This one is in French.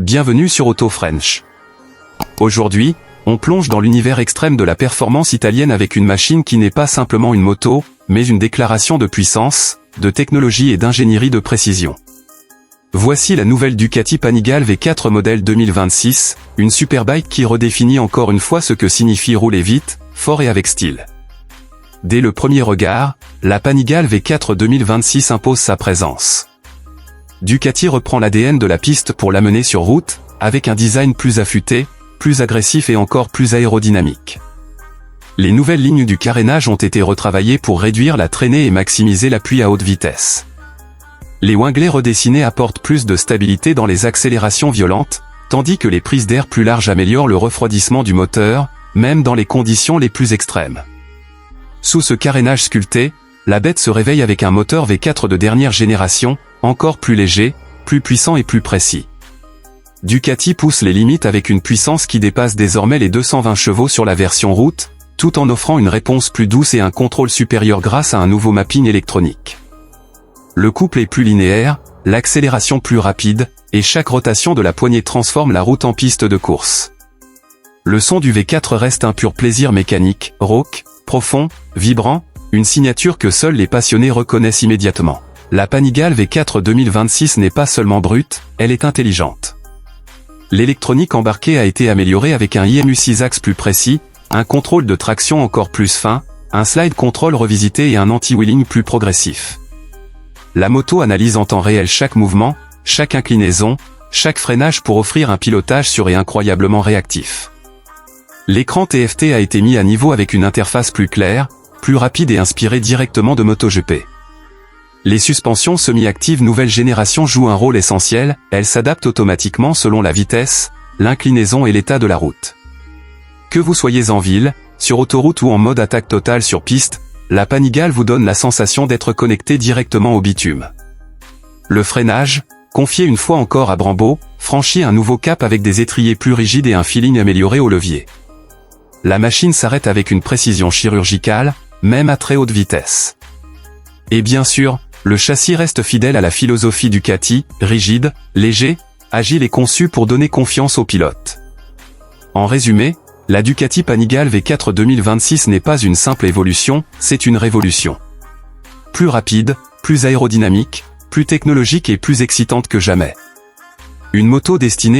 bienvenue sur Auto French. Aujourd'hui, on plonge dans l'univers extrême de la performance italienne avec une machine qui n'est pas simplement une moto, mais une déclaration de puissance, de technologie et d'ingénierie de précision. Voici la nouvelle Ducati Panigale V4 modèle 2026, une superbike qui redéfinit encore une fois ce que signifie rouler vite, fort et avec style. Dès le premier regard, la Panigale V4 2026 impose sa présence. Ducati reprend l'ADN de la piste pour l'amener sur route, avec un design plus affûté, plus agressif et encore plus aérodynamique. Les nouvelles lignes du carénage ont été retravaillées pour réduire la traînée et maximiser l'appui à haute vitesse. Les winglets redessinés apportent plus de stabilité dans les accélérations violentes, tandis que les prises d'air plus larges améliorent le refroidissement du moteur, même dans les conditions les plus extrêmes. Sous ce carénage sculpté, la bête se réveille avec un moteur V4 de dernière génération, encore plus léger, plus puissant et plus précis. Ducati pousse les limites avec une puissance qui dépasse désormais les 220 chevaux sur la version route, tout en offrant une réponse plus douce et un contrôle supérieur grâce à un nouveau mapping électronique. Le couple est plus linéaire, l'accélération plus rapide, et chaque rotation de la poignée transforme la route en piste de course. Le son du V4 reste un pur plaisir mécanique, rauque, profond, vibrant, une signature que seuls les passionnés reconnaissent immédiatement. La Panigale V4 2026 n'est pas seulement brute, elle est intelligente. L'électronique embarquée a été améliorée avec un IMU 6 axes plus précis, un contrôle de traction encore plus fin, un slide control revisité et un anti-wheeling plus progressif. La moto analyse en temps réel chaque mouvement, chaque inclinaison, chaque freinage pour offrir un pilotage sûr et incroyablement réactif. L'écran TFT a été mis à niveau avec une interface plus claire, plus rapide et inspirée directement de MotoGP. Les suspensions semi-actives nouvelle génération jouent un rôle essentiel, elles s'adaptent automatiquement selon la vitesse, l'inclinaison et l'état de la route. Que vous soyez en ville, sur autoroute ou en mode attaque totale sur piste, la Panigale vous donne la sensation d'être connecté directement au bitume. Le freinage, confié une fois encore à Brembo, franchit un nouveau cap avec des étriers plus rigides et un feeling amélioré au levier. La machine s'arrête avec une précision chirurgicale, même à très haute vitesse. Et bien sûr, le châssis reste fidèle à la philosophie Ducati, rigide, léger, agile et conçu pour donner confiance aux pilotes. En résumé, la Ducati Panigale V4 2026 n'est pas une simple évolution, c'est une révolution. Plus rapide, plus aérodynamique, plus technologique et plus excitante que jamais. Une moto destinée